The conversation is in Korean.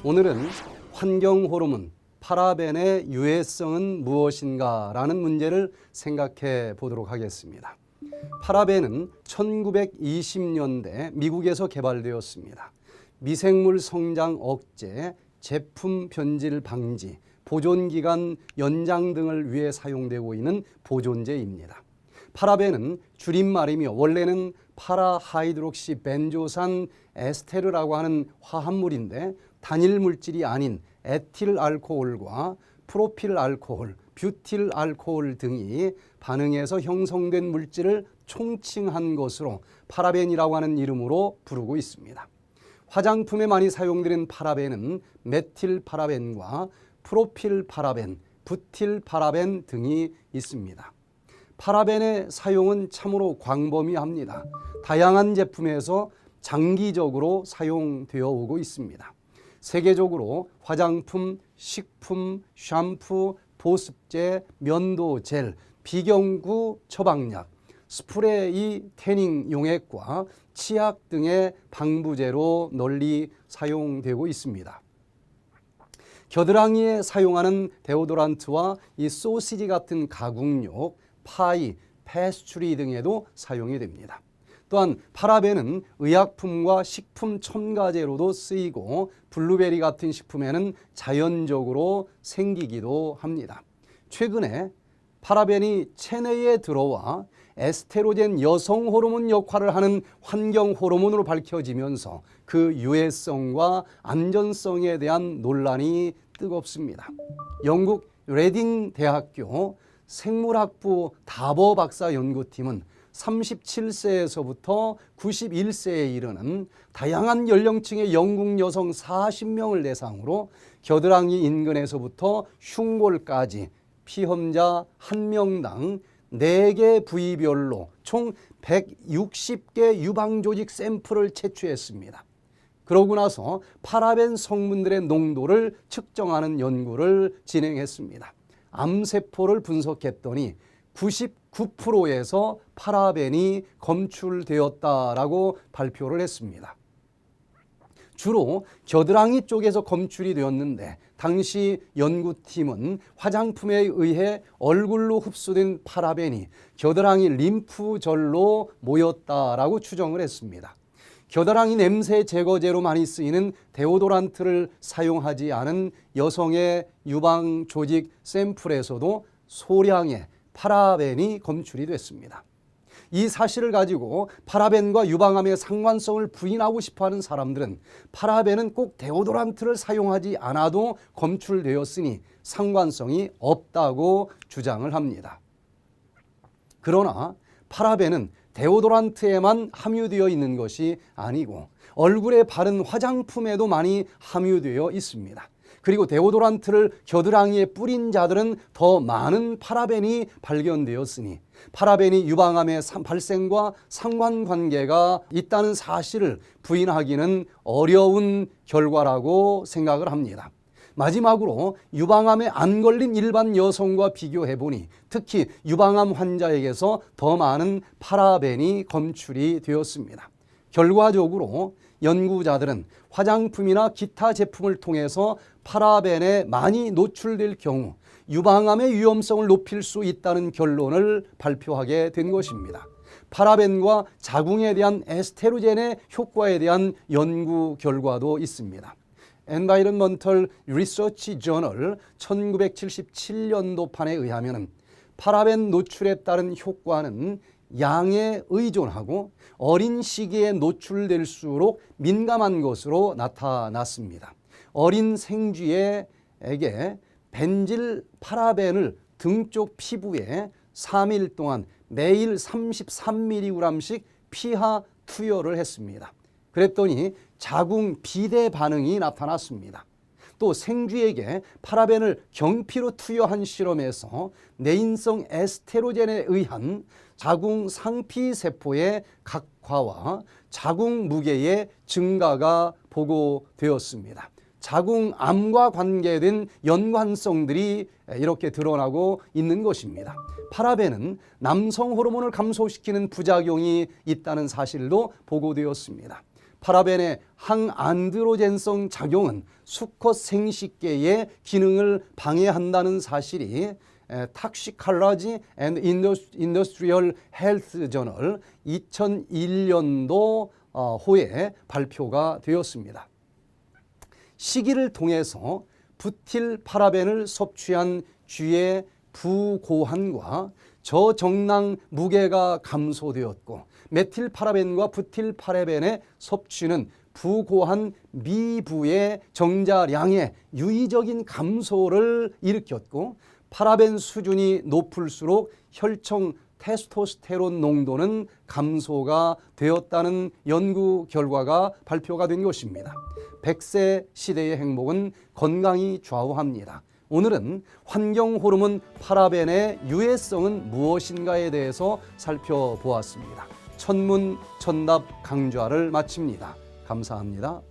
오늘은 환경 호르몬 파라벤의 유해성은 무엇인가 라는 문제를 생각해 보도록 하겠습니다. 파라벤은 1920년대 미국에서 개발되었습니다. 미생물 성장 억제, 제품 변질 방지, 보존기간 연장 등을 위해 사용되고 있는 보존제입니다. 파라벤은 줄임말이며 원래는 파라하이드록시 벤조산 에스테르라고 하는 화합물인데 단일 물질이 아닌 에틸 알코올과 프로필 알코올, 뷰틸 알코올 등이 반응해서 형성된 물질을 총칭한 것으로 파라벤이라고 하는 이름으로 부르고 있습니다. 화장품에 많이 사용되는 파라벤은 메틸 파라벤과 프로필 파라벤, 부틸 파라벤 등이 있습니다. 파라벤의 사용은 참으로 광범위합니다. 다양한 제품에서 장기적으로 사용되어 오고 있습니다. 세계적으로 화장품, 식품, 샴푸, 보습제, 면도 젤, 비경구 처방약, 스프레이 태닝 용액과 치약 등의 방부제로 널리 사용되고 있습니다. 겨드랑이에 사용하는 데오도란트와 이 소시지 같은 가공육, 파이, 패스츄리 등에도 사용이 됩니다. 또한 파라벤은 의약품과 식품 첨가제로도 쓰이고 블루베리 같은 식품에는 자연적으로 생기기도 합니다. 최근에 파라벤이 체내에 들어와 에스테로겐 여성 호르몬 역할을 하는 환경 호르몬으로 밝혀지면서 그 유해성과 안전성에 대한 논란이 뜨겁습니다. 영국 레딩 대학교 생물학부 다버 박사 연구팀은 37세에서부터 91세에 이르는 다양한 연령층의 영국 여성 40명을 대상으로 겨드랑이 인근에서부터 흉골까지 피험자 1명당 4개 부위별로 총 160개 유방조직 샘플을 채취했습니다. 그러고 나서 파라벤 성분들의 농도를 측정하는 연구를 진행했습니다. 암세포를 분석했더니 99%에서 파라벤이 검출되었다라고 발표를 했습니다. 주로 겨드랑이 쪽에서 검출이 되었는데 당시 연구팀은 화장품에 의해 얼굴로 흡수된 파라벤이 겨드랑이 림프절로 모였다라고 추정을 했습니다. 겨드랑이 냄새 제거제로 많이 쓰이는 데오도란트를 사용하지 않은 여성의 유방 조직 샘플에서도 소량의 파라벤이 검출이 됐습니다. 이 사실을 가지고 파라벤과 유방암의 상관성을 부인하고 싶어하는 사람들은 파라벤은 꼭 데오도란트를 사용하지 않아도 검출되었으니 상관성이 없다고 주장을 합니다. 그러나 파라벤은 데오도란트에만 함유되어 있는 것이 아니고 얼굴에 바른 화장품에도 많이 함유되어 있습니다. 그리고 데오도란트를 겨드랑이에 뿌린 자들은 더 많은 파라벤이 발견되었으니 파라벤이 유방암의 발생과 상관관계가 있다는 사실을 부인하기는 어려운 결과라고 생각을 합니다. 마지막으로 유방암에 안 걸린 일반 여성과 비교해보니 특히 유방암 환자에게서 더 많은 파라벤이 검출이 되었습니다. 결과적으로 연구자들은 화장품이나 기타 제품을 통해서 파라벤에 많이 노출될 경우 유방암의 위험성을 높일 수 있다는 결론을 발표하게 된 것입니다. 파라벤과 자궁에 대한 에스테로겐의 효과에 대한 연구 결과도 있습니다. Environmental Research Journal 1977년도판에 의하면 파라벤 노출에 따른 효과는 양에 의존하고 어린 시기에 노출될수록 민감한 것으로 나타났습니다. 어린 생쥐에게 벤질 파라벤을 등 쪽 피부에 3일 동안 매일 33mg씩 피하 투여를 했습니다. 그랬더니 자궁 비대 반응이 나타났습니다. 또 생쥐에게 파라벤을 경피로 투여한 실험에서 내인성 에스테로겐에 의한 자궁 상피 세포의 각화와 자궁 무게의 증가가 보고되었습니다. 자궁암과 관계된 연관성들이 이렇게 드러나고 있는 것입니다. 파라벤은 남성 호르몬을 감소시키는 부작용이 있다는 사실도 보고되었습니다. 파라벤의 항안드로젠성 작용은 수컷 생식계의 기능을 방해한다는 사실이 Toxicology and Industrial Health Journal 2001년도 호에 발표가 되었습니다. 시기를 통해서 부틸 파라벤을 섭취한 쥐의 부고환과 저정랑 무게가 감소되었고, 메틸 파라벤과 부틸 파라벤의 섭취는 부고한 미부의 정자량의 유의적인 감소를 일으켰고, 파라벤 수준이 높을수록 혈청 테스토스테론 농도는 감소가 되었다는 연구 결과가 발표가 된 것입니다. 100세 시대의 행복은 건강이 좌우합니다. 오늘은 환경 호르몬 파라벤의 유해성은 무엇인가에 대해서 살펴보았습니다. 천문 천답 강좌를 마칩니다. 감사합니다.